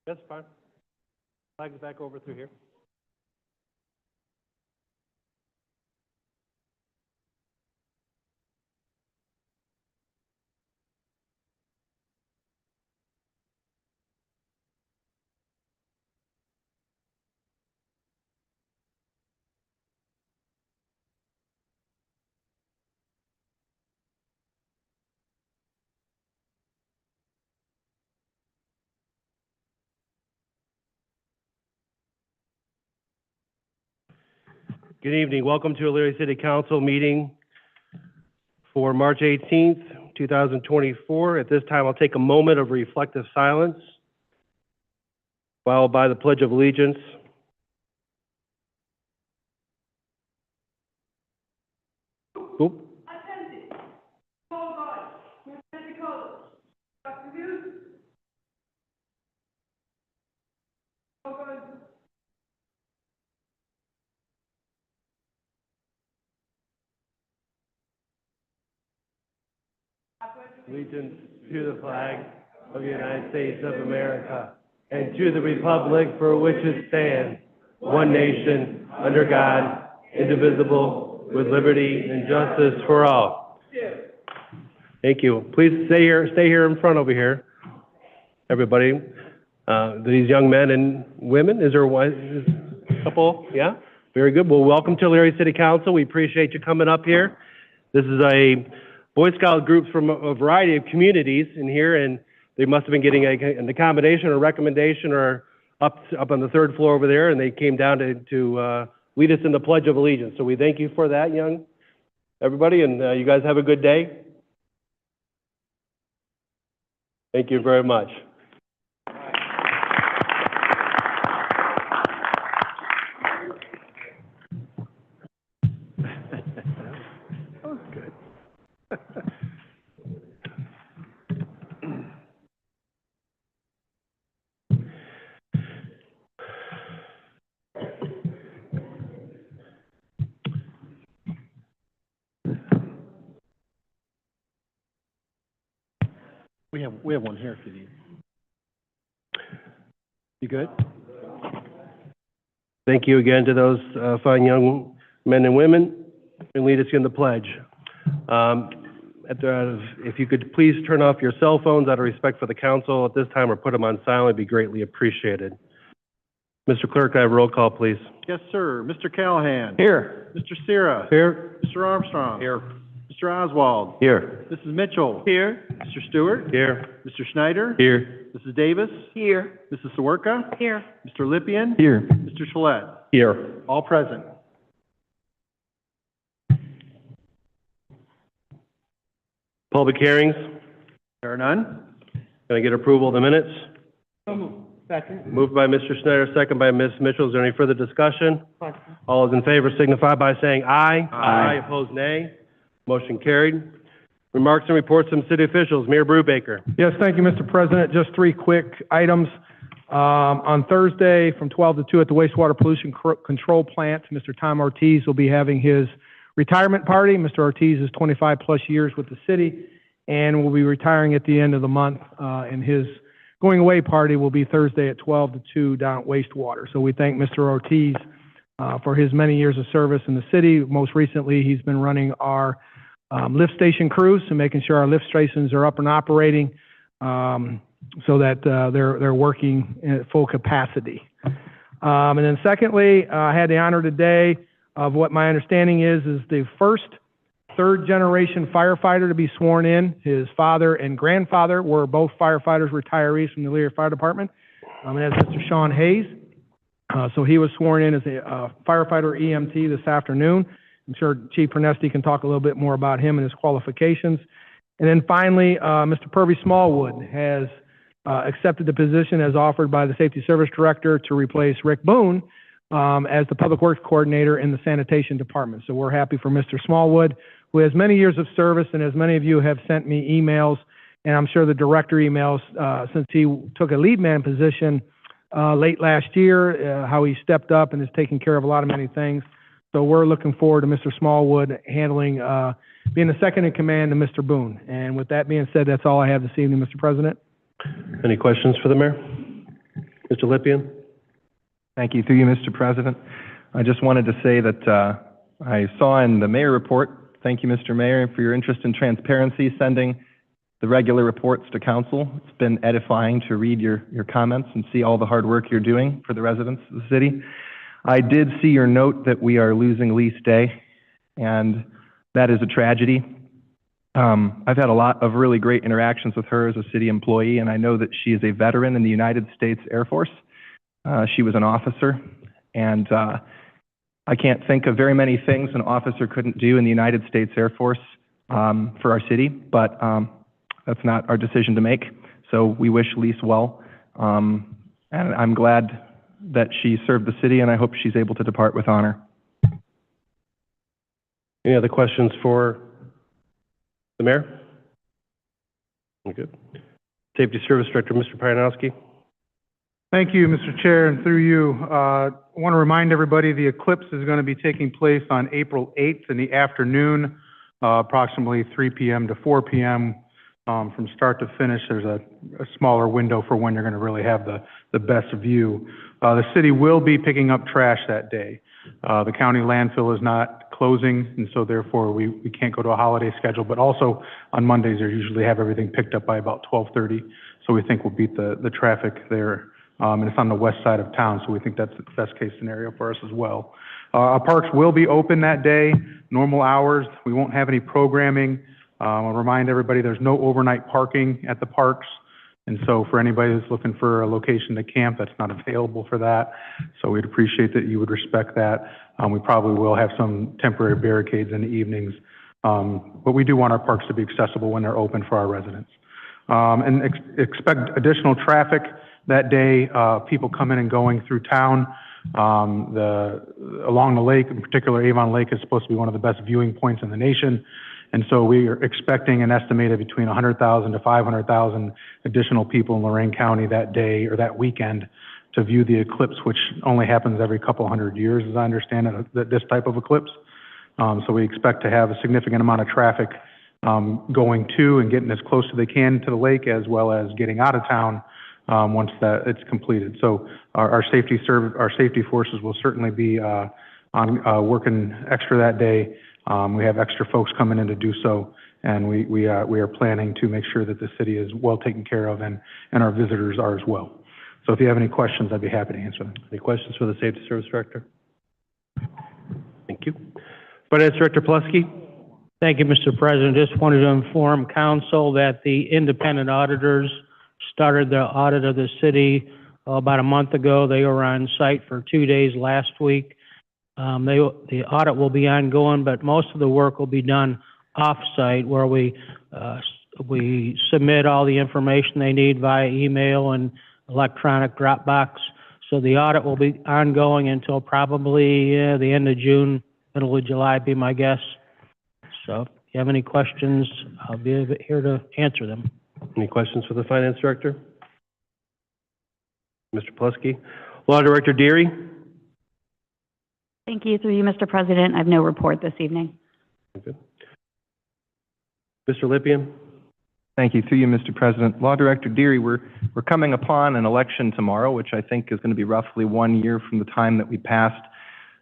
That's fine. Flag's back over through here. Good evening. Welcome to Elyria City Council meeting for March 18th, 2024. At this time, I'll take a moment of reflective silence, followed by the Pledge of Allegiance. Oop. Allegiance to the flag of the United States of America and to the republic for which it stands, one nation, under God, indivisible, with liberty and justice for all. Thank you. Please stay here in front over here, everybody. These young men and women, is there a couple? Yeah? Very good. Well, welcome to Elyria City Council. We appreciate you coming up here. This is a Boy Scout groups from a variety of communities in here, and they must have been getting an accommodation or recommendation or up on the third floor over there, and they came down to lead us in the Pledge of Allegiance. So we thank you for that, young everybody, and you guys have a good day. Thank you very much. We have one here if you need. You good? Thank you again to those fine young men and women and lead us in the pledge. If you could please turn off your cell phones out of respect for the council at this time, or put them on silent, it'd be greatly appreciated. Mr. Clerk, I have roll call, please. Yes, sir. Mr. Callahan. Here. Mr. Sierra. Here. Mr. Armstrong. Here. Mr. Oswald. Here. Mrs. Mitchell. Here. Mr. Stewart. Here. Mr. Schneider. Here. Mrs. Davis. Here. Mrs. Sawerka. Here. Mr. Lippian. Here. Mr. Schlett. Here. All present. Public hearings. There are none. Can I get approval of the minutes? Second. Moved by Mr. Schneider, second by Ms. Mitchell. Is there any further discussion? All those in favor signify by saying aye. Aye. Opposed, nay. Motion carried. Remarks and reports from city officials. Mayor Brubaker. Yes, thank you, Mr. President. Just three quick items. On Thursday from 12 to 2 at the Wastewater Pollution Control Plant, Mr. Tom Ortiz will be having his retirement party. Mr. Ortiz is 25 plus years with the city and will be retiring at the end of the month, and his going away party will be Thursday at 12 to 2 down at Wastewater. So we thank Mr. Ortiz for his many years of service in the city. Most recently, he's been running our lift station crews and making sure our lift stations are up and operating so that they're working at full capacity. And then secondly, I had the honor today of what my understanding is the first third-generation firefighter to be sworn in. His father and grandfather were both firefighters, retirees from the Elyria Fire Department. And that's Mr. Sean Hayes. So he was sworn in as a firefighter EMT this afternoon. I'm sure Chief Pernesti can talk a little bit more about him and his qualifications. And then finally, Mr. Purvey Smallwood has accepted the position as offered by the Safety Service Director to replace Rick Boone as the Public Works Coordinator in the Sanitation Department. So we're happy for Mr. Smallwood, who has many years of service, and as many of you have sent me emails, and I'm sure the Director emails, since he took a lead man position late last year, how he stepped up and is taking care of a lot of many things. So we're looking forward to Mr. Smallwood handling being the second in command to Mr. Boone. And with that being said, that's all I have this evening, Mr. President. Any questions for the mayor? Mr. Lippian? Thank you. Through you, Mr. President. I just wanted to say that I saw in the mayor report, thank you, Mr. Mayor, for your interest in transparency, sending the regular reports to council. It's been edifying to read your comments and see all the hard work you're doing for the residents of the city. I did see your note that we are losing Lise Day, and that is a tragedy. I've had a lot of really great interactions with her as a city employee, and I know that she is a veteran in the United States Air Force. She was an officer, and I can't think of very many things an officer couldn't do in the United States Air Force for our city, but that's not our decision to make. So we wish Lise well, and I'm glad that she served the city, and I hope she's able to depart with honor. Any other questions for the mayor? Good. Safety Service Director, Mr. Paranowski. Thank you, Mr. Chair, and through you, I want to remind everybody the eclipse is going to be taking place on April 8th in the afternoon, approximately 3 p.m. to 4 p.m. From start to finish, there's a smaller window for when you're going to really have the best view. The city will be picking up trash that day. The county landfill is not closing, and so therefore we can't go to a holiday schedule, but also on Mondays they usually have everything picked up by about 12:30, so we think we'll beat the traffic there. And it's on the west side of town, so we think that's the best case scenario for us as well. Our parks will be open that day, normal hours. We won't have any programming. I'll remind everybody there's no overnight parking at the parks. And so for anybody that's looking for a location to camp, that's not available for that. So we'd appreciate that you would respect that. We probably will have some temporary barricades in the evenings. But we do want our parks to be accessible when they're open for our residents. And expect additional traffic that day, people coming and going through town. Along the lake, in particular Avon Lake, is supposed to be one of the best viewing points in the nation. And so we are expecting an estimated between 100,000 to 500,000 additional people in Lorain County that day or that weekend to view the eclipse, which only happens every couple hundred years, as I understand it, this type of eclipse. So we expect to have a significant amount of traffic going to and getting as close as they can to the lake, as well as getting out of town once that it's completed. So our safety forces will certainly be working extra that day. We have extra folks coming in to do so, and we are planning to make sure that the city is well taken care of, and our visitors are as well. So if you have any questions, I'd be happy to answer them. Any questions for the Safety Service Director? Thank you. Finance Director Plesky. Thank you, Mr. President. Just wanted to inform council that the independent auditors started their audit of the city about a month ago. They were on site for 2 days last week. The audit will be ongoing, but most of the work will be done off-site, where we submit all the information they need via email and electronic Dropbox. So the audit will be ongoing until probably the end of June, middle of July, be my guess. So if you have any questions, I'll be here to answer them. Any questions for the Finance Director? Mr. Plesky. Law Director Deary. Thank you. Through you, Mr. President, I have no report this evening. Good. Mr. Lippian. Thank you. Through you, Mr. President. Law Director Deary, we're coming upon an election tomorrow, which I think is going to be roughly 1 year from the time that we passed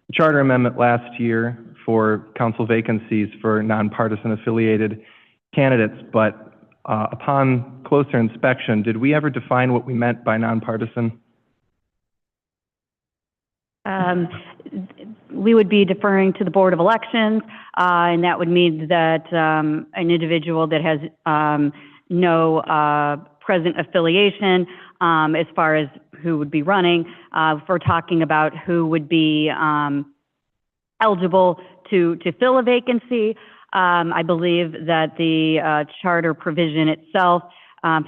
the charter amendment last year for council vacancies for nonpartisan affiliated candidates. But upon closer inspection, did we ever define what we meant by nonpartisan? We would be deferring to the Board of Elections, and that would mean that an individual that has no present affiliation as far as who would be running, if we're talking about who would be eligible to fill a vacancy, I believe that the charter provision itself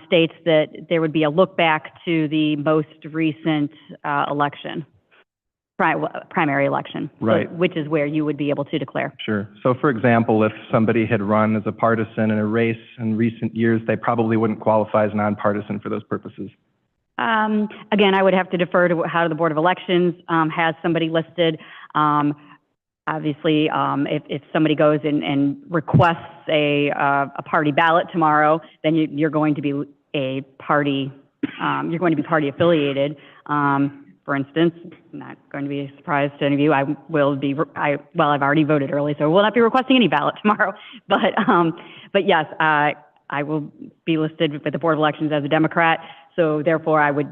states that there would be a look back to the most recent election. Primary election, right? So, which is where you would be able to declare. Sure. So, for example, if somebody had run as a partisan in a race in recent years, they probably wouldn't qualify as nonpartisan for those purposes. Again, I would have to defer to how the Board of Elections has somebody listed. obviously, if somebody goes and requests a party ballot tomorrow, then you're going to be a party, you're going to be party affiliated. For instance, not going to be a surprise to any of you, I've already voted early, so I will not be requesting any ballot tomorrow. But yes, I will be listed with the Board of Elections as a Democrat, so therefore I would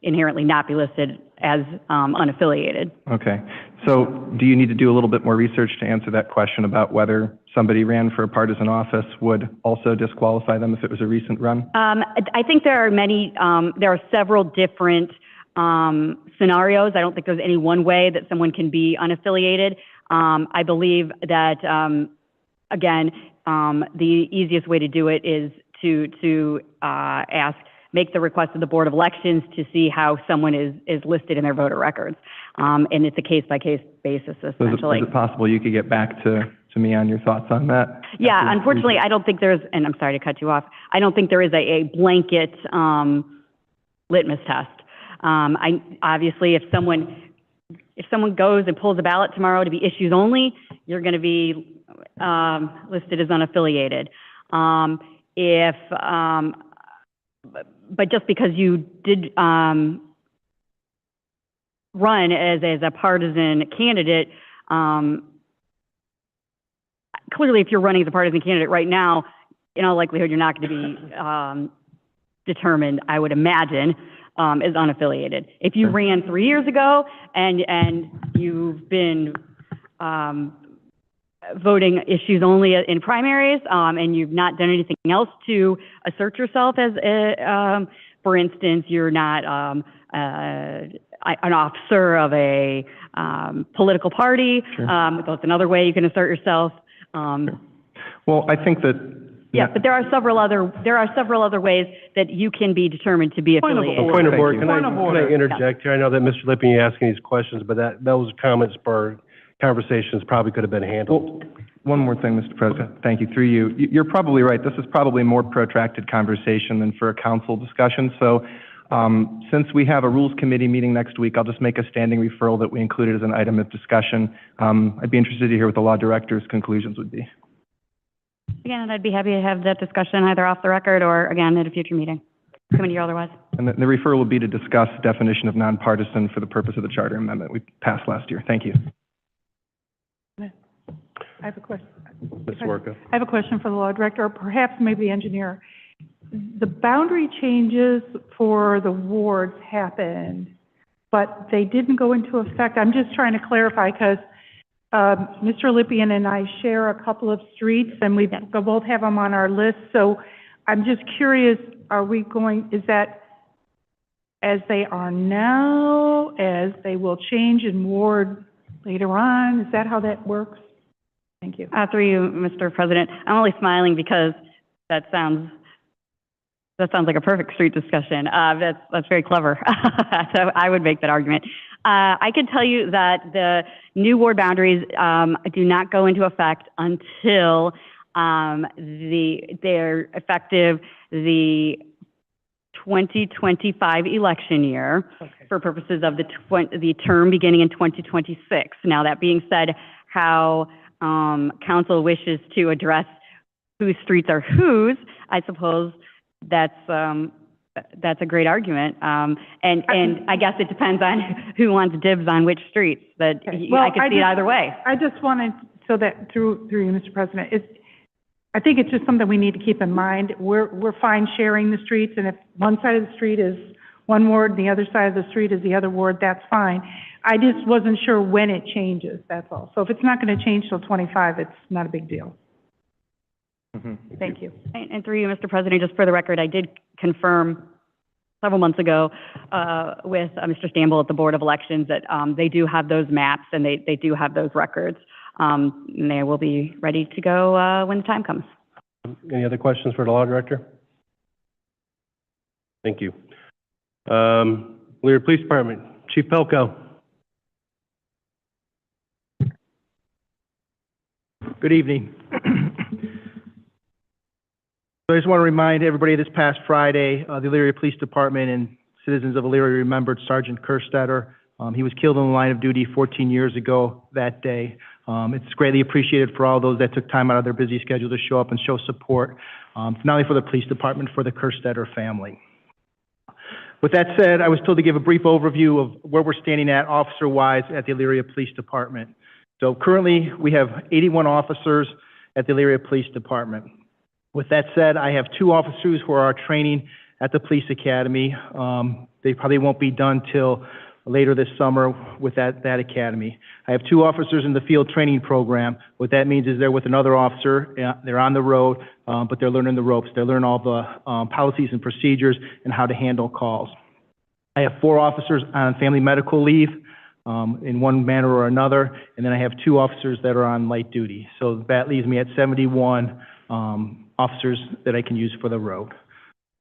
inherently not be listed as unaffiliated. Okay. So do you need to do a little bit more research to answer that question about whether somebody ran for a partisan office would also disqualify them if it was a recent run? I think there are several different scenarios. I don't think there's any one way that someone can be unaffiliated. I believe that, again, the easiest way to do it is to make the request of the Board of Elections to see how someone is listed in their voter records. And it's a case-by-case basis, essentially. Is it possible you could get back to me on your thoughts on that? Yeah, unfortunately, I don't think there's, and I'm sorry to cut you off, I don't think there is a blanket litmus test. Obviously, if someone goes and pulls a ballot tomorrow to be issues only, you're going to be listed as unaffiliated. But just because you did run as a partisan candidate, clearly, if you're running as a partisan candidate right now, in all likelihood, you're not going to be determined, I would imagine, as unaffiliated. If you ran 3 years ago and you've been voting issues only in primaries, and you've not done anything else to assert yourself as, for instance, you're not an officer of a political party. Sure. That's another way you can assert yourself. Sure. Well, I think that. Yeah, but there are several other ways that you can be determined to be affiliated. Point of order. Thank Can you. I interject here? I know that Mr. Lippian, you're asking these questions, but those comments or conversations probably could have been handled. Well, one more thing, Mr. President. Thank you. Through you. You're probably right. This is probably a more protracted conversation than for a council discussion. So since we have a Rules Committee meeting next week, I'll just make a standing referral that we included as an item of discussion. I'd be interested to hear what the law director's conclusions would be. Again, I'd be happy to have that discussion either off the record or, again, at a future meeting, committee or otherwise. And the referral would be to discuss definition of nonpartisan for the purpose of the charter amendment we passed last year. Thank you. I have a question. Ms. Werka. I have a question for the law director, or perhaps maybe the engineer. The boundary changes for the wards happened, but they didn't go into effect. I'm just trying to clarify because Mr. Lippian and I share a couple of streets, and we both have them on our list. So I'm just curious, is that as they are now, as they will change in ward later on? Is that how that works? Thank you. Through you, Mr. President. I'm only smiling because that sounds like a perfect street discussion. That's very clever. So I would make that argument. I can tell you that the new ward boundaries do not go into effect until they're effective the 2025 election year, for purposes of the term beginning in 2026. Now, that being said, how council wishes to address whose streets are whose, I suppose that's a great argument. And I guess it depends on who wants dibs on which streets, but I could see it either way. I just wanted, so that through you, Mr. President, I think it's just something we need to keep in mind. We're fine sharing the streets, and if one side of the street is one ward and the other side of the street is the other ward, that's fine. I just wasn't sure when it changes, that's all. So if it's not going to change till 25, it's not a big deal. Mm-hmm. Thank you. And through you, Mr. President, just for the record, I did confirm several months ago with Mr. Stamble at the Board of Elections that they do have those maps and they do have those records. And they will be ready to go when the time comes. Any other questions for the law director? Thank you. Elyria Police Department, Chief Pelko. Good evening. So I just want to remind everybody this past Friday, the Elyria Police Department and citizens of Elyria remembered Sergeant Kerstetter. He was killed in the line of duty 14 years ago that day. It's greatly appreciated for all those that took time out of their busy schedule to show up and show support, not only for the police department, for the Kerstetter family. With that said, I was told to give a brief overview of where we're standing at officer-wise at the Elyria Police Department. So currently, we have 81 officers at the Elyria Police Department. With that said, I have 2 officers who are training at the Police Academy. They probably won't be done till later this summer with that academy. I have 2 officers in the field training program. What that means is they're with another officer, they're on the road, but they're learning the ropes. They're learning all the policies and procedures and how to handle calls. I have 4 officers on family medical leave in one manner or another, and then I have 2 officers that are on light duty. So that leaves me at 71 officers that I can use for the road.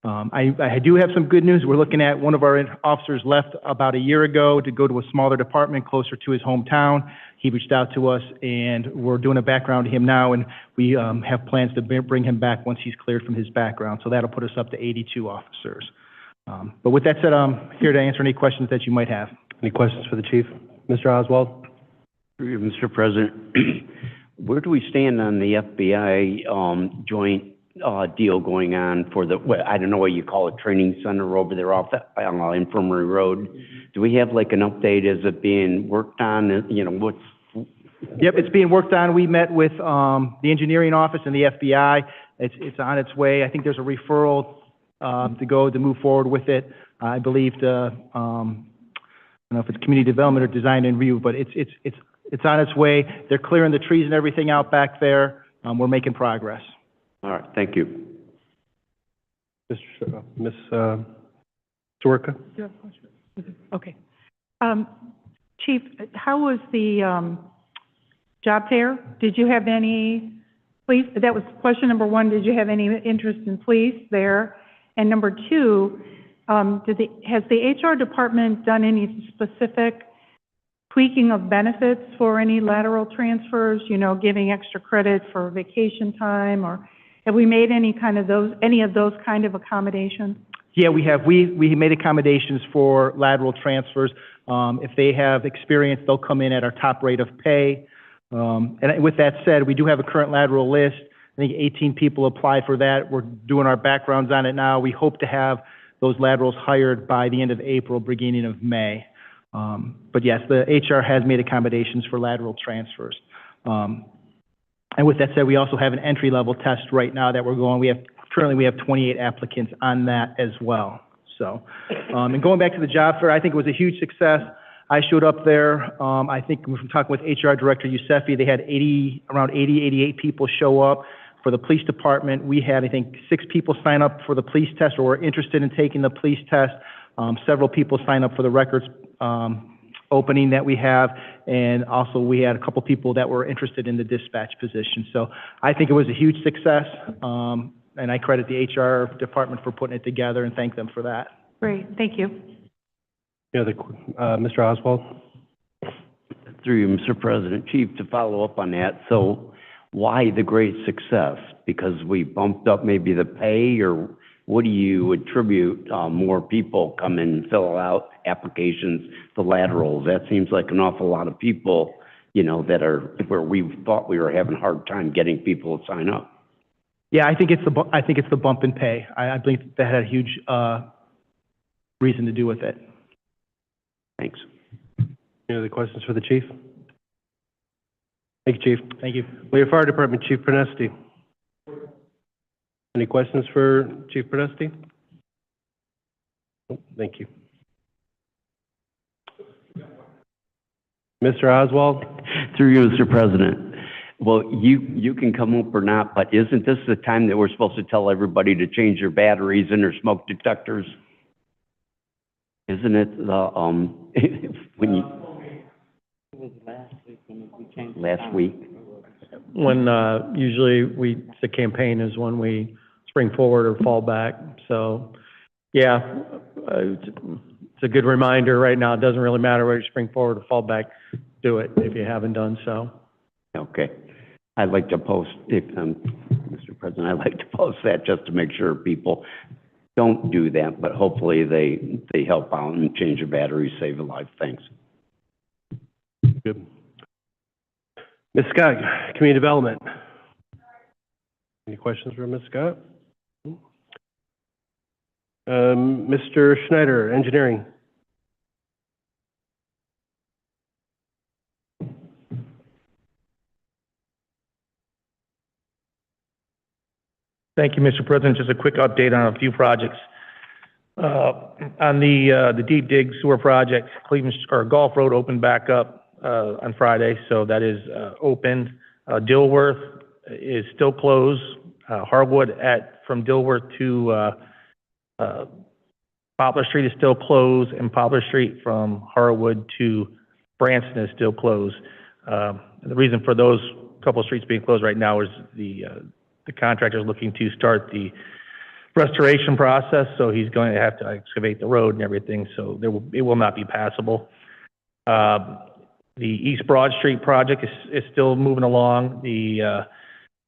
I do have some good news. We're looking at one of our officers left about a year ago to go to a smaller department closer to his hometown. He reached out to us, and we're doing a background to him now, and we have plans to bring him back once he's cleared from his background. So that'll put us up to 82 officers. But with that said, I'm here to answer any questions that you might have. Any questions for the chief? Mr. Oswald? Mr. President, where do we stand on the FBI joint deal going on for the, I don't know what you call it, training center over there off Infirmary Road? Do we have like an update? Is it being worked on? You know, what's... Yep, it's being worked on. We met with the engineering office and the FBI. It's on its way. I think there's a referral to move forward with it. I believe I don't know if it's community development or design and review, but it's on its way. They're clearing the trees and everything out back there. We're making progress. All right, thank you. Ms. Soroka? Okay. Chief, how was the job fair? Did you have any police? That was question number 1. Did you have any interest in police there? And number 2, has the HR department done any specific tweaking of benefits for any lateral transfers? You know, giving extra credit for vacation time, or have we made any of those kind of accommodations? Yeah, we have. We made accommodations for lateral transfers. If they have experience, they'll come in at our top rate of pay. And with that said, we do have a current lateral list. I think 18 people applied for that. We're doing our backgrounds on it now. We hope to have those laterals hired by the end of April, beginning of May. But yes, the HR has made accommodations for lateral transfers. And with that said, we also have an entry-level test right now that we're going. Currently we have 28 applicants on that as well. So, and going back to the job fair, I think it was a huge success. I showed up there. I think from talking with HR Director Yousefi, they had around 88 people show up. For the police department, we had, I think, 6 people sign up for the police test or were interested in taking the police test. Several people signed up for the records opening that we have, and also we had a couple people that were interested in the dispatch position. So I think it was a huge success, and I credit the HR department for putting it together and thank them for that. Great, thank you. Mr. Oswald? Through you, Mr. President. Chief, to follow up on that, so why the great success? Because we bumped up maybe the pay, or what do you attribute more people come in and fill out applications, the laterals? That seems like an awful lot of people, you know, that are where we thought we were having a hard time getting people to sign up. Yeah, I think it's the bump in pay. I believe that had a huge reason to do with it. Thanks. Any other questions for the chief? Thank you, Chief. Thank you. Elyria Fire Department, Chief Pernesti. Any questions for Chief Pernesti? Thank you. Mr. Oswald? Through you, Mr. President. Well, you can come up or not, but isn't this the time that we're supposed to tell everybody to change their batteries and their smoke detectors? Isn't it the, when you... Last week? When, usually the campaign is when we spring forward or fall back. So, yeah, it's a good reminder right now. It doesn't really matter whether you spring forward or fall back. Do it if you haven't done so. Okay. I'd like to post, Mr. President, I'd like to post that just to make sure people don't do that, but hopefully they help out and change their batteries, save a life. Thanks. Good. Ms. Scott, Community Development. Any questions for Ms. Scott? Mr. Schneider, Engineering. Thank you, Mr. President. Just a quick update on a few projects. On the deep dig sewer project, Gulf Road opened back up on Friday, so that is open. Dilworth is still closed. Harwood from Dilworth to Poplar Street is still closed, and Poplar Street from Harwood to Branson is still closed. The reason for those couple of streets being closed right now is the contractor is looking to start the restoration process, so he's going to have to excavate the road and everything, so it will not be passable. The East Broad Street project is still moving along. A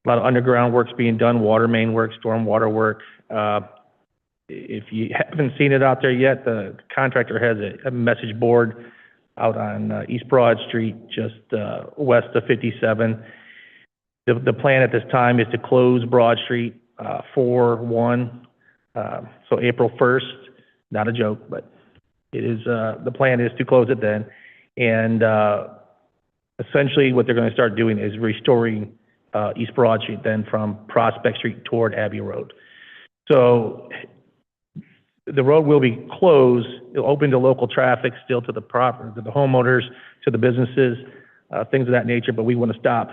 lot of underground work's being done, water main work, stormwater work. If you haven't seen it out there yet, the contractor has a message board out on East Broad Street, just west of 57. The plan at this time is to close Broad Street 4/1, so April 1st. Not a joke, but it is. The plan is to close it then, and essentially what they're going to start doing is restoring East Broad Street then from Prospect Street toward Abbey Road. So the road will be closed. It'll open to local traffic still to the homeowners, to the businesses, things of that nature, but we want to stop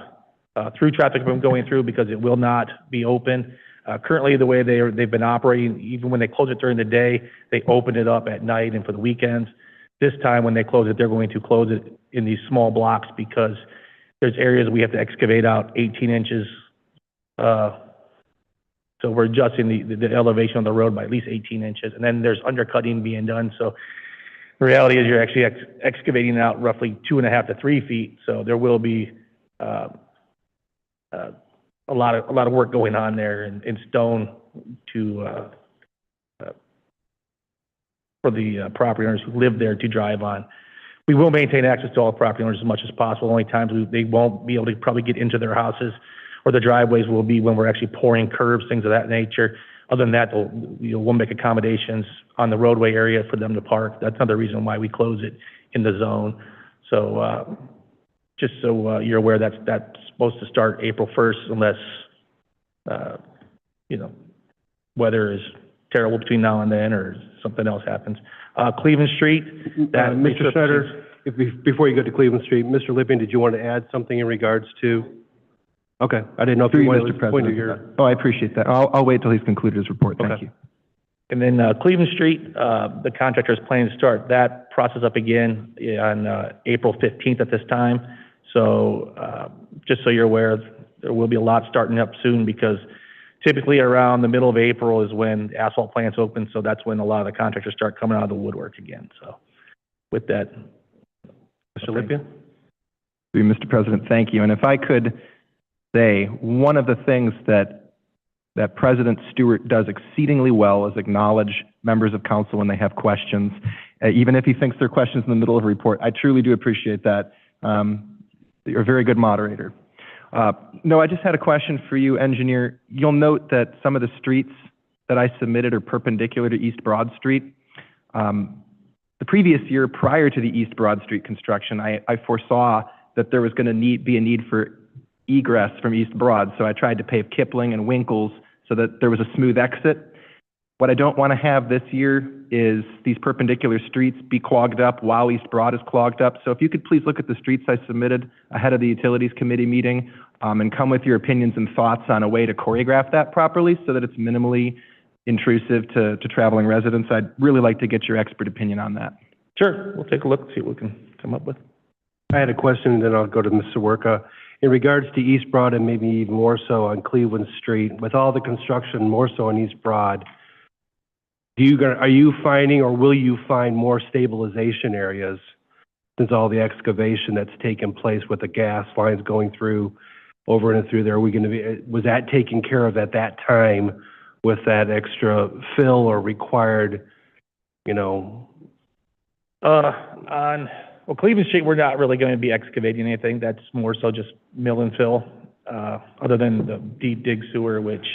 through traffic from going through because it will not be open. Currently, the way they've been operating, even when they close it during the day, they open it up at night and for the weekends. This time, when they close it, they're going to close it in these small blocks because there's areas we have to excavate out 18 inches. So we're adjusting the elevation on the road by at least 18 inches. And then there's undercutting being done. So the reality is you're actually excavating out roughly 2.5 to 3 feet. So there will be a lot of work going on there in stone for the property owners who live there to drive on. We will maintain access to all property owners as much as possible. Only times they won't be able to probably get into their houses or the driveways will be when we're actually pouring curbs, things of that nature. Other than that, we'll make accommodations on the roadway area for them to park. That's another reason why we close it in the zone. So just so you're aware, that's supposed to start April 1st unless, weather is terrible between now and then or something else happens. Cleveland Street. Mr. Schneider, before you go to Cleveland Street, Mr. Lippian, did you want to add something in regards to? Okay, I didn't know if you wanted to point to your. Oh, I appreciate that. I'll wait till he's concluded his report. Thank you. And then Cleveland Street, the contractor is planning to start that process up again on April 15th at this time. So just so you're aware, there will be a lot starting up soon because typically around the middle of April is when asphalt plants open. So that's when a lot of the contractors start coming out of the woodwork again. So with that. Mr. Lippian? Mr. President, thank you. And if I could say, one of the things that President Stewart does exceedingly well is acknowledge members of council when they have questions, even if he thinks they're questions in the middle of a report. I truly do appreciate that. You're a very good moderator. No, I just had a question for you, engineer. You'll note that some of the streets that I submitted are perpendicular to East Broad Street. The previous year, prior to the East Broad Street construction, I foresaw that there was going to be a need for egress from East Broad, so I tried to pave Kipling and Winkles so that there was a smooth exit. What I don't want to have this year is these perpendicular streets be clogged up while East Broad is clogged up. So if you could please look at the streets I submitted ahead of the Utilities Committee meeting and come with your opinions and thoughts on a way to choreograph that properly so that it's minimally intrusive to traveling residents. I'd really like to get your expert opinion on that. Sure, we'll take a look, see what we can come up with. I had a question, and then I'll go to Mr. Werka. In regards to East Broad and maybe even more so on Cleveland Street, with all the construction more so on East Broad, are you finding or will you find more stabilization areas since all the excavation that's taken place with the gas lines going through, over and through there? Was that taken care of at that time with that extra fill or required, On Well, Cleveland Street, we're not really going to be excavating anything. That's more so just mill and fill, other than the deep dig sewer, which,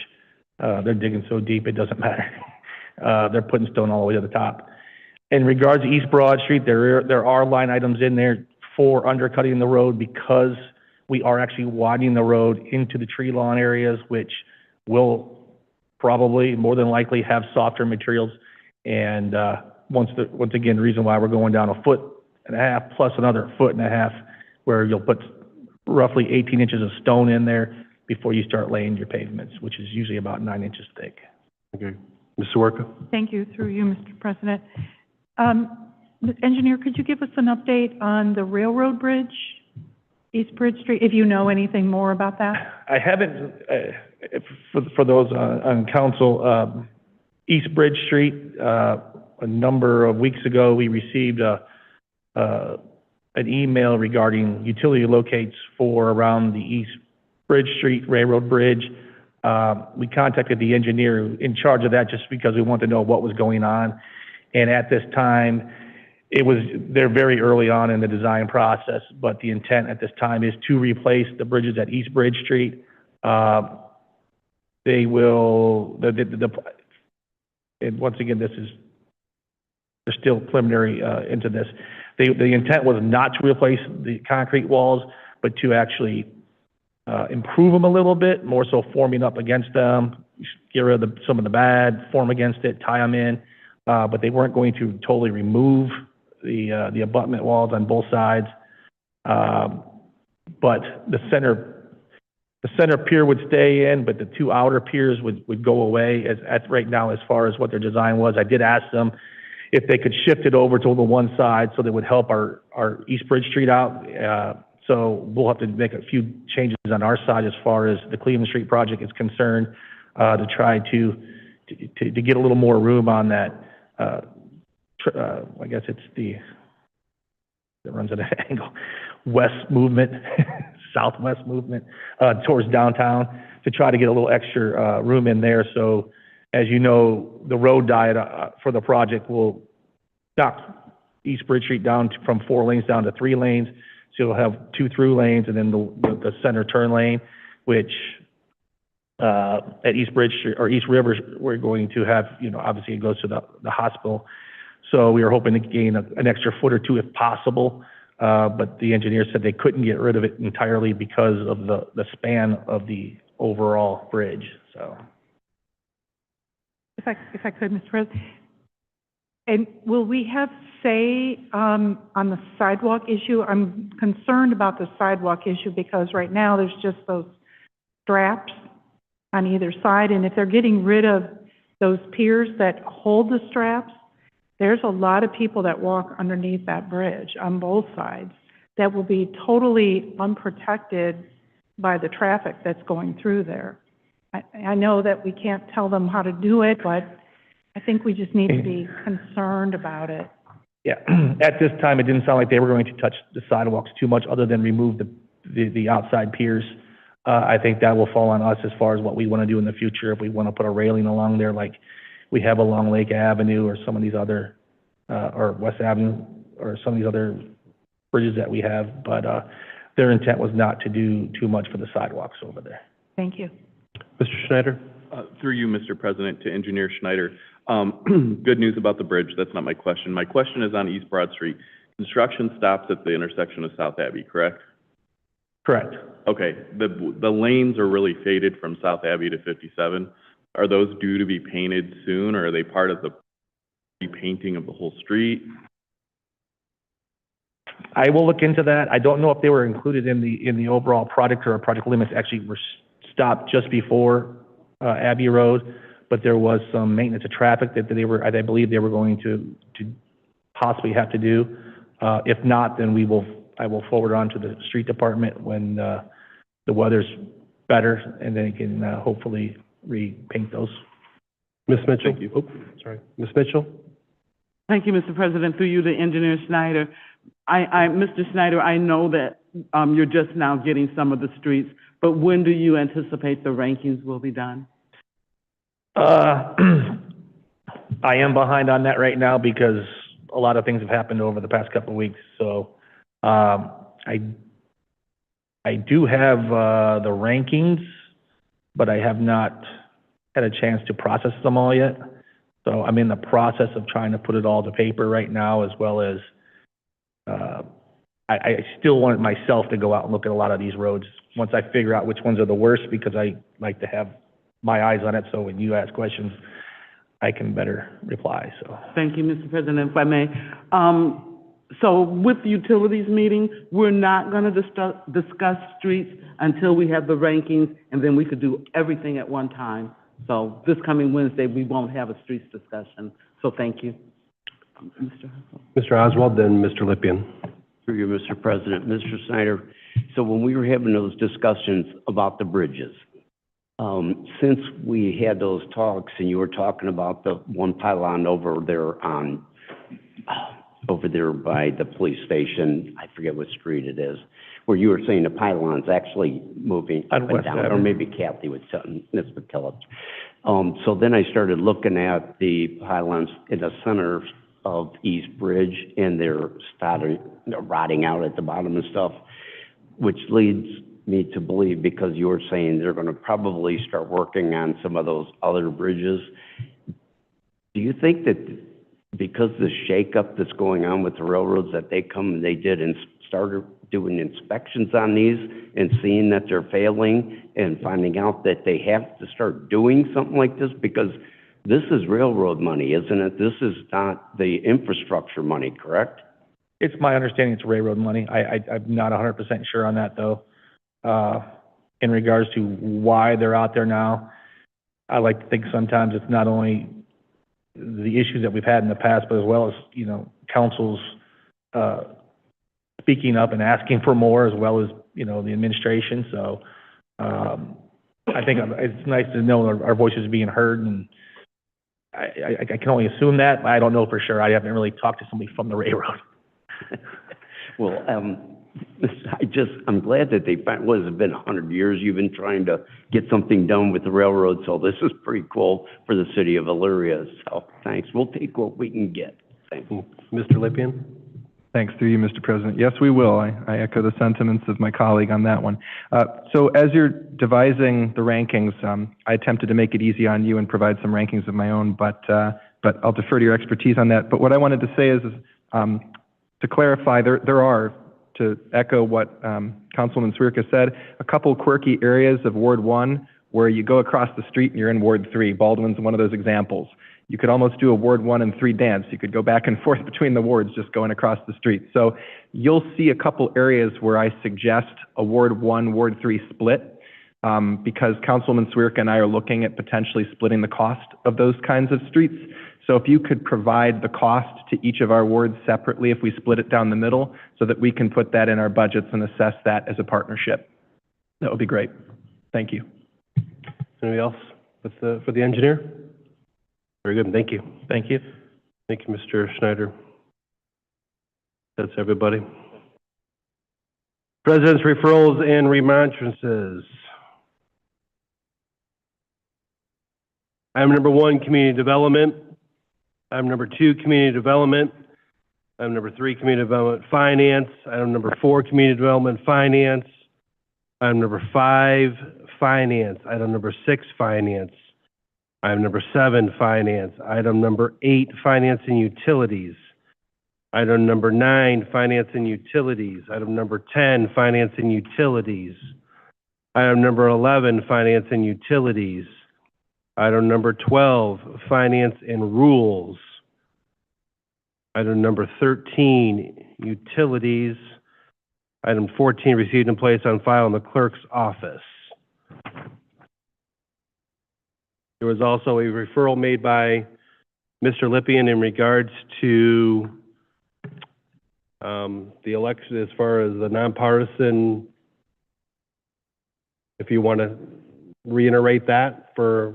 they're digging so deep, it doesn't matter. They're putting stone all the way to the top. In regards to East Broad Street, there are line items in there for undercutting the road because we are actually widening the road into the tree lawn areas, which will probably, more than likely, have softer materials. And, once again, the reason why we're going down 1.5 feet plus another 1.5 feet, where you'll put roughly 18 inches of stone in there before you start laying your pavements, which is usually about 9 inches thick. Okay. Mr. Werka? Thank you, through you, Mr. President. Engineer, could you give us an update on the railroad bridge, East Bridge Street, if you know anything more about that? I haven't, for those on council, East Bridge Street, a number of weeks ago, we received an email regarding utility locates for around the East Bridge Street Railroad Bridge. We contacted the engineer in charge of that just because we wanted to know what was going on. And at this time, they're very early on in the design process, but the intent at this time is to replace the bridges at East Bridge Street. They will, and once again, they're still preliminary into this. The intent was not to replace the concrete walls, but to actually improve them a little bit, more so forming up against them, get rid of some of the bad, form against it, tie them in. But they weren't going to totally remove the abutment walls on both sides. But the center pier would stay in, but the two outer piers would go away right now as far as what their design was. I did ask them if they could shift it over to the one side so that would help our East Bridge Street out. So we'll have to make a few changes on our side as far as the Cleveland Street project is concerned, to try to get a little more room on that. I guess it's that runs at an angle, west movement, southwest movement, towards downtown, to try to get a little extra room in there. So, as you know, the road diet for the project will knock East Bridge Street down from 4 lanes down to 3 lanes. So you'll have 2 through lanes and then the center turn lane, which at East Bridge Street or East River, we're going to have, obviously it goes to the hospital. So we were hoping to gain an extra foot or 2 if possible. But the engineer said they couldn't get rid of it entirely because of the span of the overall bridge, so. If I could, Mr. President. And will we have say on the sidewalk issue? I'm concerned about the sidewalk issue because right now there's just those straps on either side. And if they're getting rid of those piers that hold the straps, there's a lot of people that walk underneath that bridge on both sides that will be totally unprotected by the traffic that's going through there. I know that we can't tell them how to do it, but I think we just need to be concerned about it. Yeah, at this time, it didn't sound like they were going to touch the sidewalks too much other than remove the outside piers. I think that will fall on us as far as what we want to do in the future. If we want to put a railing along there like we have along Lake Avenue or some of these other, or West Avenue, or some of these other bridges that we have. But their intent was not to do too much for the sidewalks over there. Thank you. Mr. Schneider? Through you, Mr. President, to Engineer Schneider. Good news about the bridge. That's not my question. My question is on East Broad Street. Construction stops at the intersection of South Abbey, correct? Correct. Okay. The lanes are really faded from South Abbey to 57. Are those due to be painted soon, or are they part of the repainting of the whole street? I will look into that. I don't know if they were included in the overall project, or our project limits actually were stopped just before Abbey Road, but there was some maintenance of traffic that I believe they were going to possibly have to do. If not, then I will forward on to the street department when the weather's better, and then it can hopefully repaint those. Ms. Mitchell? Thank you. Oh, sorry. Ms. Mitchell? Thank you, Mr. President. Through you to Engineer Schneider. Mr. Schneider, I know that you're just now getting some of the streets, but when do you anticipate the rankings will be done? I am behind on that right now because a lot of things have happened over the past couple of weeks. So I do have, the rankings, but I have not had a chance to process them all yet. So I'm in the process of trying to put it all to paper right now, as well as, I still want myself to go out and look at a lot of these roads once I figure out which ones are the worst, because I like to have my eyes on it, so when you ask questions, I can better reply, so. Thank you, Mr. President, if I may. So with the utilities meeting, we're not gonna discuss streets until we have the rankings, and then we could do everything at one time. So this coming Wednesday, we won't have a streets discussion, so thank you. Mr. Hussle. Mr. Oswald, then Mr. Lippian. Through you, Mr. President. Mr. Snyder, so when we were having those discussions about the bridges, since we had those talks and you were talking about the one pylon over there by the police station, I forget what street it is, where you were saying the pylon's actually moving up and down, or maybe Kathy would tell, Ms. McKillop. So then I started looking at the pylons in the center of East Bridge, and they're rotting out at the bottom and stuff, which leads me to believe, because you were saying they're going to probably start working on some of those other bridges. Do you think that because the shakeup that's going on with the railroads, that they come and they did and started doing inspections on these and seeing that they're failing and finding out that they have to start doing something like this? Because this is railroad money, isn't it? This is not the infrastructure money, correct? It's my understanding it's railroad money. I'm not 100% sure on that, though. In regards to why they're out there now, I like to think sometimes it's not only the issues that we've had in the past, but as well as, you know, councils speaking up and asking for more, as well as, you know, the administration. So I think it's nice to know our voices are being heard, and I can only assume that. I don't know for sure. I haven't really talked to somebody from the railroad. Well, I'm glad that they found, what has it been, 100 years you've been trying to get something done with the railroad, so this is pretty cool for the city of Elyria, so thanks. We'll take what we can get. Thanks. Mr. Lippian? Thanks, through you, Mr. President. Yes, we will. I echo the sentiments of my colleague on that one. So as you're devising the rankings, I attempted to make it easy on you and provide some rankings of my own, but I'll defer to your expertise on that. But what I wanted to say is to clarify, there are, to echo what Councilman Swierka said, a couple quirky areas of Ward 1 where you go across the street and you're in Ward 3. Baldwin's one of those examples. You could almost do a Ward 1 and 3 dance. You could go back and forth between the wards just going across the street. So you'll see a couple areas where I suggest a Ward 1, Ward 3 split, because Councilman Swierka and I are looking at potentially splitting the cost of those kinds of streets. So if you could provide the cost to each of our wards separately, if we split it down the middle, so that we can put that in our budgets and assess that as a partnership, that would be great. Thank you. Anybody else for the engineer? Very good, thank you. Thank you. Thank you, Mr. Schneider. That's everybody. President's referrals and remonstrances. Item number 1, community development. Item number 2, community development. Item number 3, community development finance. Item number 4, community development finance. Item number 5, finance. Item number 6, finance. Item number 7, finance. Item number 8, finance and utilities. Item number 9, finance and utilities. Item number 10, finance and utilities. Item number 11, finance and utilities. Item number 12, finance and rules. Item number 13, utilities. Item 14, received and placed on file in the clerk's office. There was also a referral made by Mr. Lippian in regards to the election, as far as the nonpartisan, if you want to reiterate that for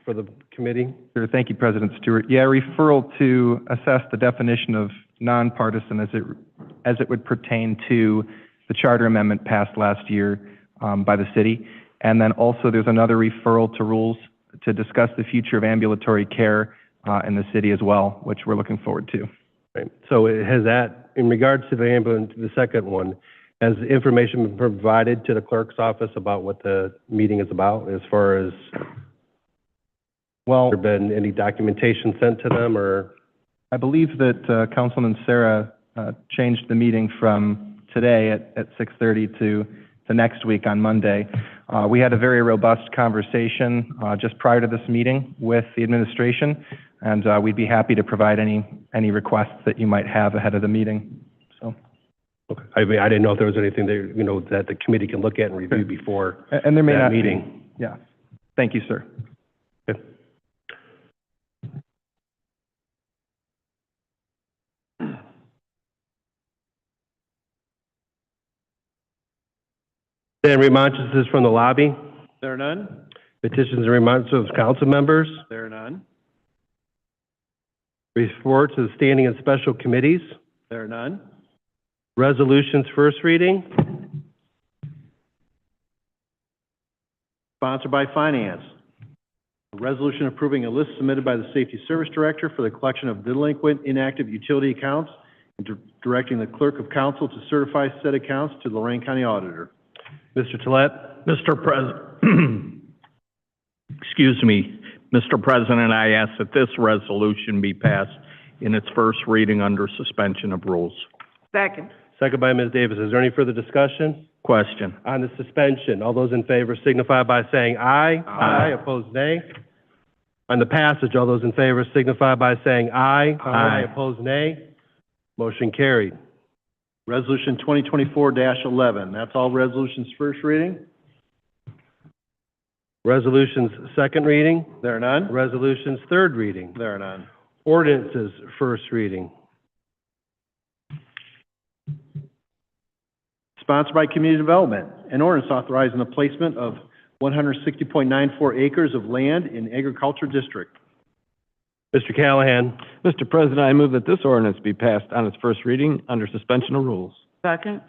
the committee. Sure. Thank you, President Stewart. Yeah, referral to assess the definition of nonpartisan as it would pertain to the charter amendment passed last year by the city. And then also there's another referral to rules to discuss the future of ambulatory care in the city as well, which we're looking forward to. Right. So has that in regards to the ambulance, the second one, has information been provided to the clerk's office about what the meeting is about, as far as, Well, there been any documentation sent to them, or? I believe that Councilman Sarah changed the meeting from today at 6:30 to next week on Monday. We had a very robust conversation just prior to this meeting with the administration, and we'd be happy to provide any requests that you might have ahead of the meeting. So, Okay. I mean, I didn't know if there was anything that, you know, that the committee can look at and review before and there may that not be. meeting. Yeah. Thank you, sir. Okay. And remonstrances from the lobby, There are none? petitions and remonstrances of council members, There are none? reports of standing and special committees, There are none? resolutions first reading, Sponsored by Finance. A resolution approving a list submitted by the Safety Service Director for the collection of delinquent inactive utility accounts and directing the Clerk of Council to certify said accounts to the Lorraine County Auditor. Mr. Tolet. Mr. President, excuse me, Mr. President, I ask that this resolution be passed in its first reading under suspension of rules. Second. Second by Ms. Davis. Is there any further discussion? Question. On the suspension, all those in favor signify by saying aye. Aye. Opposed, nay. On the passage, all those in favor signify by saying aye. Aye. Opposed, nay. Motion carried. Resolution 2024-11. That's all resolutions first reading. Resolutions second reading. There are none. Resolutions third reading. There are none. Ordinances first reading. Sponsored by Community Development. An ordinance authorizing the placement of 160.94 acres of land in agriculture district. Mr. Callahan. Mr. President, I move that this ordinance be passed on its first reading under suspension of rules. Second.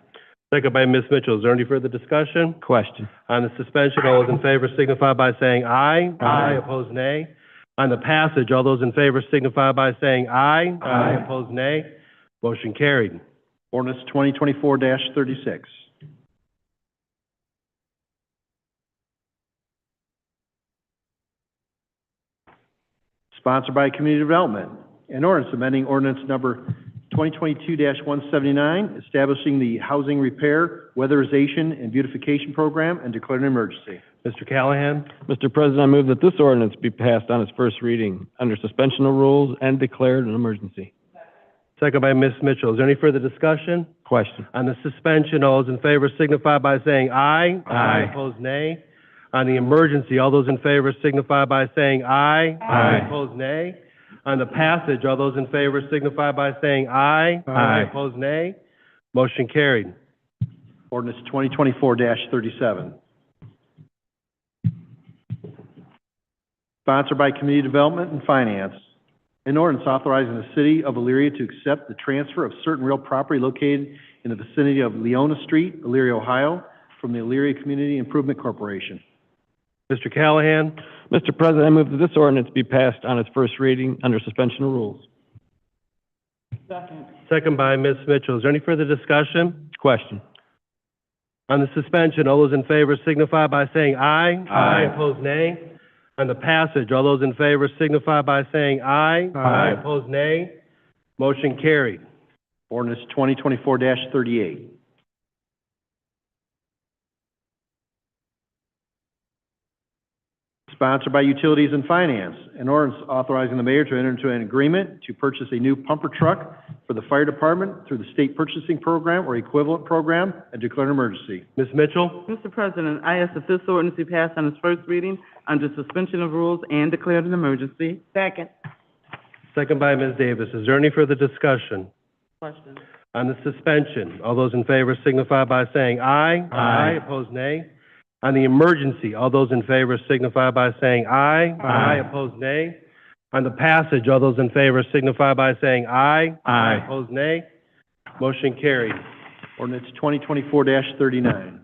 Second by Ms. Mitchell. Is there any further discussion? Question. On the suspension, all those in favor signify by saying aye. Aye. Opposed, nay. On the passage, all those in favor signify by saying aye. Aye. Opposed, nay. Motion carried. Ordinance 2024-36. Sponsored by Community Development. An ordinance amending ordinance number 2022-179, establishing the Housing Repair, Weatherization, and Beautification Program and declaring an emergency. Mr. Callahan. Mr. President, I move that this ordinance be passed on its first reading under suspension of rules and declared an emergency. Second by Ms. Mitchell. Is there any further discussion? Question. On the suspension, all those in favor signify by saying aye. Aye. Opposed, nay. On the emergency, all those in favor signify by saying aye. Aye. Opposed, nay. On the passage, all those in favor signify by saying aye. Aye. Opposed, nay. Motion carried. Ordinance 2024-37. Sponsored by Community Development and Finance. An ordinance authorizing the city of Elyria to accept the transfer of certain real property located in the vicinity of Leona Street, Elyria, Ohio, from the Elyria Community Improvement Corporation. Mr. Callahan. Mr. President, I move that this ordinance be passed on its first reading under suspension of rules. Second. Second by Ms. Mitchell. Is there any further discussion? Question. On the suspension, all those in favor signify by saying aye. Aye. Opposed, nay. On the passage, all those in favor signify by saying aye. Aye. Opposed, nay. Motion carried. Ordinance 2024-38. Sponsored by Utilities and Finance. An ordinance authorizing the mayor to enter into an agreement to purchase a new pumper truck for the fire department through the state purchasing program or equivalent program and declare an emergency. Ms. Mitchell. Mr. President, I ask that this ordinance be passed on its first reading under suspension of rules and declared an emergency. Second. Second by Ms. Davis. Is there any further discussion? Question. On the suspension, all those in favor signify by saying aye. Aye. Opposed, nay. On the emergency, all those in favor signify by saying aye. Aye. Opposed, nay. On the passage, all those in favor signify by saying aye. Aye. Opposed, nay. Motion carried. Ordinance 2024-39.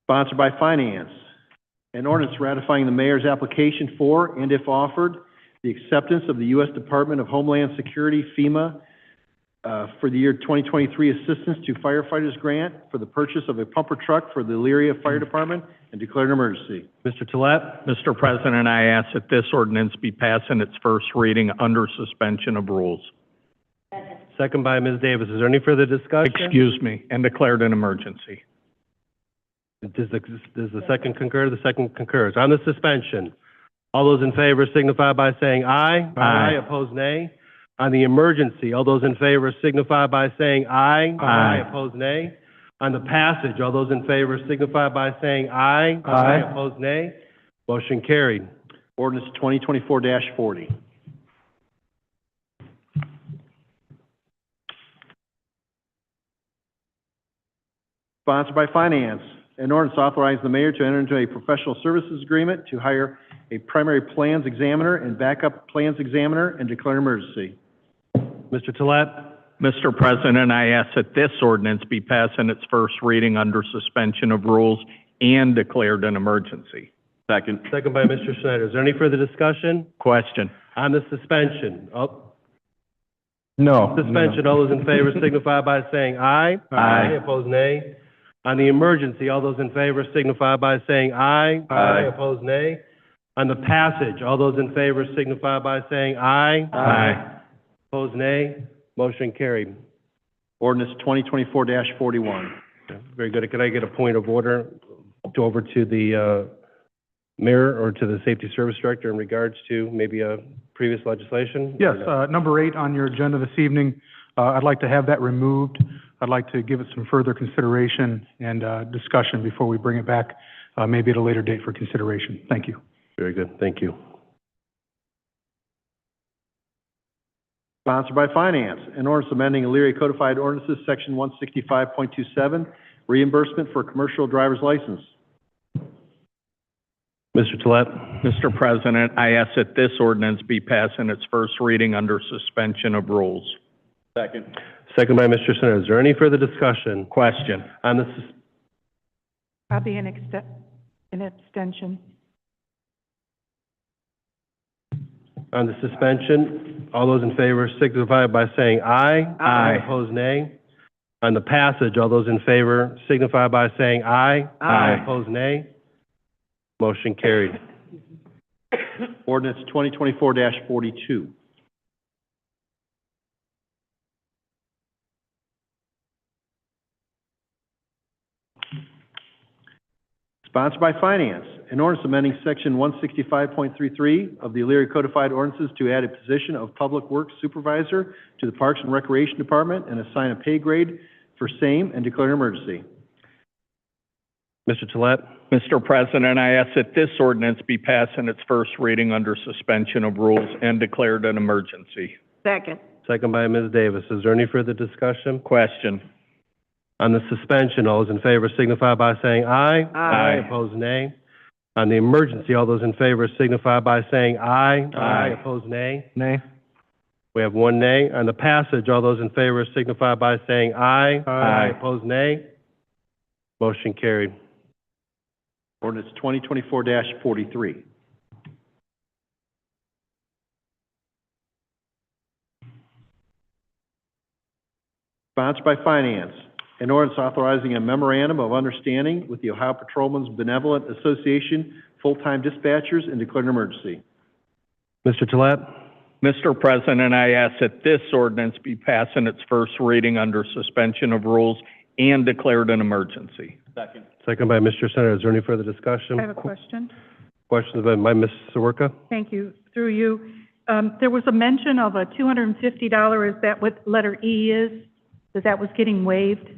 Sponsored by Finance. An ordinance ratifying the mayor's application for, and if offered, the acceptance of the U.S. Department of Homeland Security, FEMA, for the year 2023 Assistance to Firefighters Grant for the purchase of a pumper truck for the Elyria Fire Department and declare an emergency. Mr. Tolet. Mr. President, I ask that this ordinance be passed in its first reading under suspension of rules. Second by Ms. Davis. Is there any further discussion? Excuse me, and declared an emergency. Does the second concur? The second concurs. On the suspension, all those in favor signify by saying aye. Aye. Opposed, nay. On the emergency, all those in favor signify by saying aye. Aye. Opposed, nay. On the passage, all those in favor signify by saying aye. Aye. Opposed, nay. Motion carried. Ordinance 2024-40. Sponsored by Finance. An ordinance authorizing the mayor to enter into a professional services agreement to hire a primary plans examiner and backup plans examiner and declare an emergency. Mr. Tolet. Mr. President, I ask that this ordinance be passed in its first reading under suspension of rules and declared an emergency. Second. Second by Mr. Schneider. Is there any further discussion? Question. On the suspension, No. suspension, all those in favor signify by saying aye. Aye. Opposed, nay. On the emergency, all those in favor signify by saying aye. Aye. Opposed, nay. On the passage, all those in favor signify by saying aye. Aye. Opposed, nay. Motion carried. Ordinance 2024-41. Very good. Could I get a point of order over to the mayor or to the safety service director in regards to maybe a previous legislation? Yes, number 8 on your agenda this evening, I'd like to have that removed. I'd like to give it some further consideration and discussion before we bring it back, maybe at a later date for consideration. Thank you. Very good. Thank you. Sponsored by Finance. An ordinance amending Elyria Codified Ordinances, Section 165.27, reimbursement for commercial driver's license. Mr. Tolet. Mr. President, I ask that this ordinance be passed in its first reading under suspension of rules. Second. Second by Mr. Schneider. Is there any further discussion Question. on this? Probably an abstention. On the suspension, all those in favor signify by saying aye. Aye. Opposed, nay. On the passage, all those in favor signify by saying aye. Aye. Opposed, nay. Motion carried. Ordinance 2024-42. Sponsored by Finance. An ordinance amending Section 165.33 of the Elyria Codified Ordinances to add a position of Public Works Supervisor to the Parks and Recreation Department and assign a pay grade for same and declare an emergency. Mr. Tolet. Mr. President, I ask that this ordinance be passed in its first reading under suspension of rules and declared an emergency. Second. Second by Ms. Davis. Is there any further discussion? Question. On the suspension, all those in favor signify by saying aye. Aye. Opposed, nay. On the emergency, all those in favor signify by saying aye. Aye. Opposed, nay. Nay. We have one nay. On the passage, all those in favor signify by saying aye. Aye. Opposed, nay. Motion carried. Ordinance 2024-43. Sponsored by Finance. An ordinance authorizing a memorandum of understanding with the Ohio Patrolmen's Benevolent Association full-time dispatchers and declare an emergency. Mr. Tolet. Mr. President, I ask that this ordinance be passed in its first reading under suspension of rules and declared an emergency. Second. Second by Mr. Senator. Is there any further discussion? I have a question. Questions by Ms. Sawerka? Thank you. Through you. There was a mention of a $250. Is that what letter E is? That was getting waived?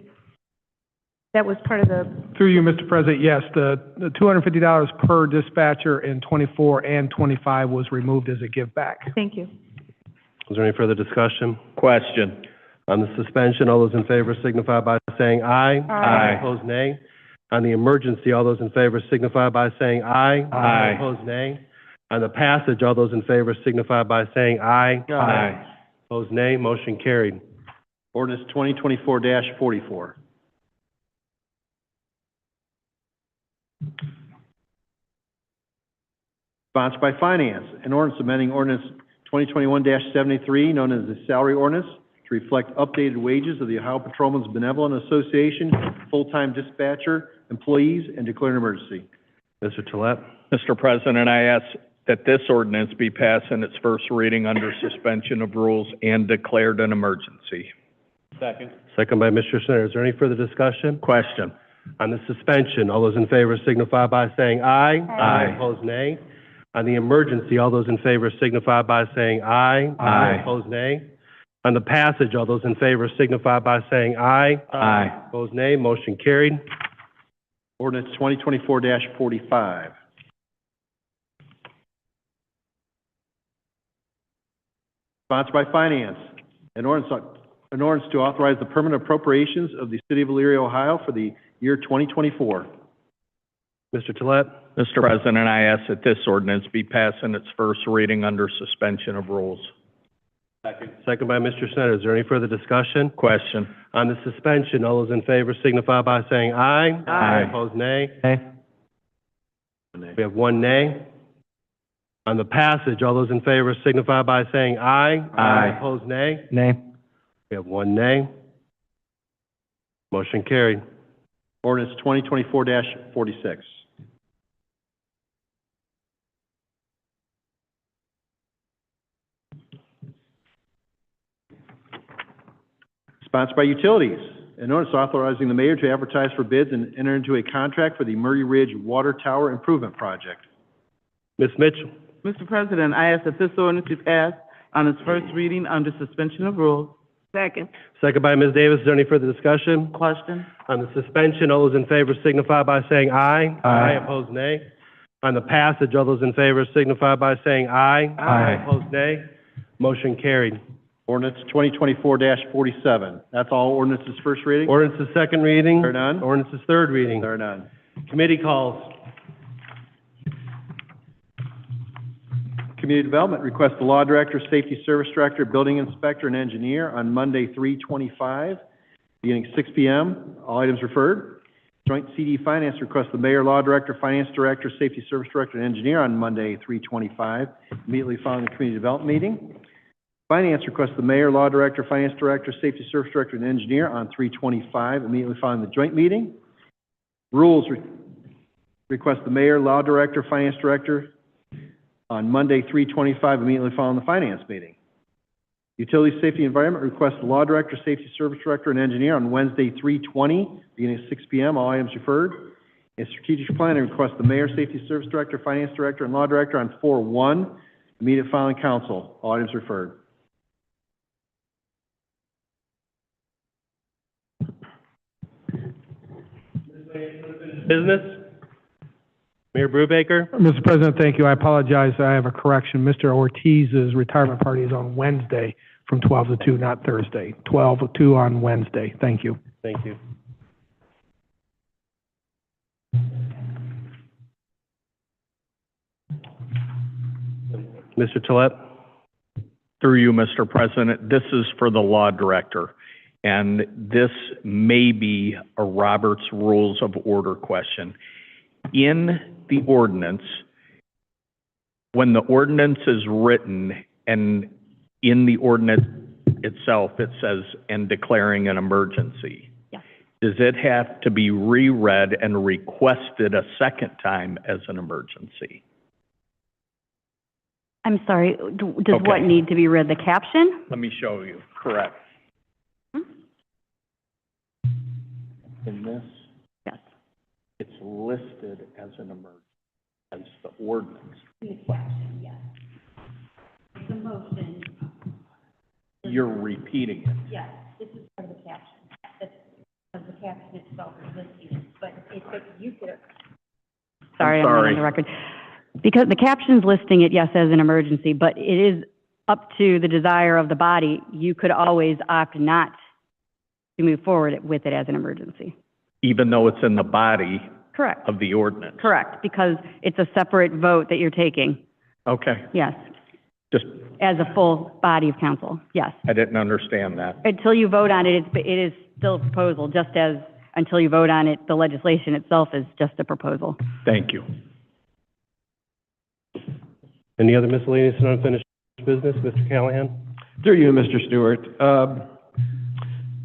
That was part of the, Through you, Mr. President, yes, the $250 per dispatcher in 24 and 25 was removed as a give back. thank you. Is there any further discussion? Question. On the suspension, all those in favor signify by saying aye. Aye. Opposed, nay. On the emergency, all those in favor signify by saying aye. Aye. Opposed, nay. On the passage, all those in favor signify by saying aye. Aye. Opposed, nay. Motion carried. Ordinance 2024-44. Sponsored by Finance, an ordinance amending ordinance 2021-73, known as the salary ordinance, to reflect updated wages of the Ohio Patrolmen's Benevolent Association, full-time dispatcher, employees, and declare an emergency. Mr. Tolet. Mr. President, I ask that this ordinance be passed in its first reading under suspension of rules and declared an emergency. Second. Second by Mr. Schneider. Is there any further discussion? Question. On the suspension, all those in favor signify by saying aye. Aye. Opposed, nay. On the emergency, all those in favor signify by saying aye. Aye. Opposed, nay. On the passage, all those in favor signify by saying aye. Aye. Opposed, nay. Motion carried. Ordinance 2024-45. Sponsored by Finance, an ordinance to authorize the permanent appropriations of the City of Elyria, Ohio for the year 2024. Mr. Tolet. Mr. President, I ask that this ordinance be passed in its first reading under suspension of rules. Second by Mr. Schneider. Is there any further discussion? Question. On the suspension, all those in favor signify by saying aye. Aye. Opposed, nay. Nay. We have one nay. On the passage, all those in favor signify by saying aye. Aye. Opposed, nay. Nay. We have one nay. Motion carried. Ordinance 2024-46. Sponsored by Utilities, an ordinance authorizing the mayor to advertise for bids and enter into a contract for the Murray Ridge Water Tower Improvement Project. Ms. Mitchell. Mr. President, I ask that this ordinance be passed on its first reading under suspension of rules. Second. Second by Ms. Davis. Is there any further discussion? Question. On the suspension, all those in favor signify by saying aye. Aye. Opposed, nay. On the passage, all those in favor signify by saying aye. Aye. Opposed, nay. Motion carried. Ordinance 2024-47. That's all ordinances first reading? Ordinance is second reading. There are none? Ordinance is third reading. There are none. Committee calls. Community Development requests the Law Director, Safety Service Director, Building Inspector, and Engineer on Monday, 3/25, beginning 6 p.m. All items referred. Joint CD Finance requests the Mayor, Law Director, Finance Director, Safety Service Director, and Engineer on Monday, 3/25, immediately following the Community Development meeting. Finance requests the Mayor, Law Director, Finance Director, Safety Service Director, and Engineer on 3/25, immediately following the joint meeting. Rules request the Mayor, Law Director, Finance Director on Monday, 3/25, immediately following the Finance meeting. Utility Safety Environment requests the Law Director, Safety Service Director, and Engineer on Wednesday, 3/20, beginning at 6 p.m., all items referred. And Strategic Planning requests the Mayor, Safety Service Director, Finance Director, and Law Director on 4/1, immediate following council, all items referred. Business? Mayor Brubaker? Mr. President, thank you. I apologize. I have a correction. Mr. Ortiz's retirement party is on Wednesday from 12 to 2, not Thursday. 12 to 2 on Wednesday. Thank you. Thank you. Mr. Tolet? Through you, Mr. President, this is for the Law Director. And this may be a Robert's Rules of Order question. In the ordinance, when the ordinance is written and in the ordinance itself, it says, and declaring an emergency. Yes. Does it have to be reread and requested a second time as an emergency? I'm sorry, does what Okay. need to be read, the caption? Let me show you. Correct. In this, Yes. it's listed as an emergency, as the ordinance. The caption, yes. The motion, You're repeating it. yes, this is part of the caption. That's, because the caption itself is listed, but you could. Sorry, I'm not on the record. Because the caption's listing it, yes, as an emergency, but it is up to the desire of the body. You could always opt not to move forward with it as an emergency. Even though it's in the body Correct. of the ordinance. Correct, because it's a separate vote that you're taking, Okay, yes, just, as a full body of council, yes. I didn't understand that. Until you vote on it, it is still a proposal, just as until you vote on it, the legislation itself is just a proposal. Thank you. Any other miscellaneous and unfinished business? Mr. Callahan? Through you, Mr. Stewart.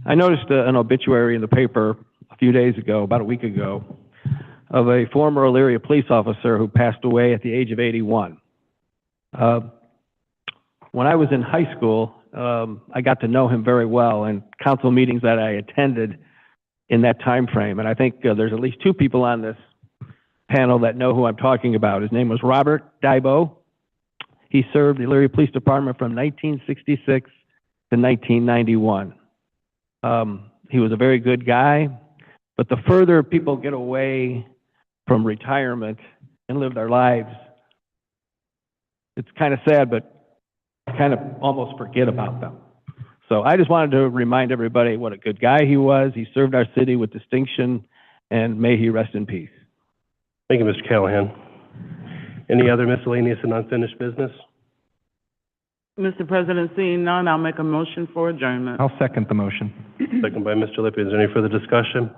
I noticed an obituary in the paper a few days ago, about a week ago, of a former Elyria police officer who passed away at the age of 81. When I was in high school, I got to know him very well in council meetings that I attended in that time frame. And I think there's at least two people on this panel that know who I'm talking about. His name was Robert Dybo. He served the Elyria Police Department from 1966 to 1991. He was a very good guy, but the further people get away from retirement and live their lives, it's kind of sad, but kind of almost forget about them. So I just wanted to remind everybody what a good guy he was. He served our city with distinction, and may he rest in peace. Thank you, Mr. Callahan. Any other miscellaneous and unfinished business? Mr. President, seeing none, I'll make a motion for adjournment. I'll second the motion. Second by Mr. Lippy. Is there any further discussion?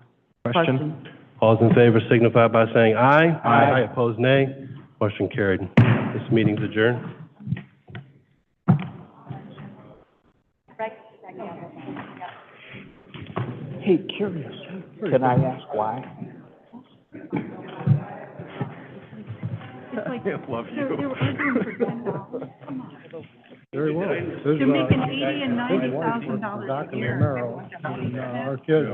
Question? All those in favor signify by saying aye. Aye. Opposed, nay. Motion carried. This meeting's adjourned. Hey, curious, can I ask why? I love you. Very well. They're making $80,000 and $90,000 a year. Our kids.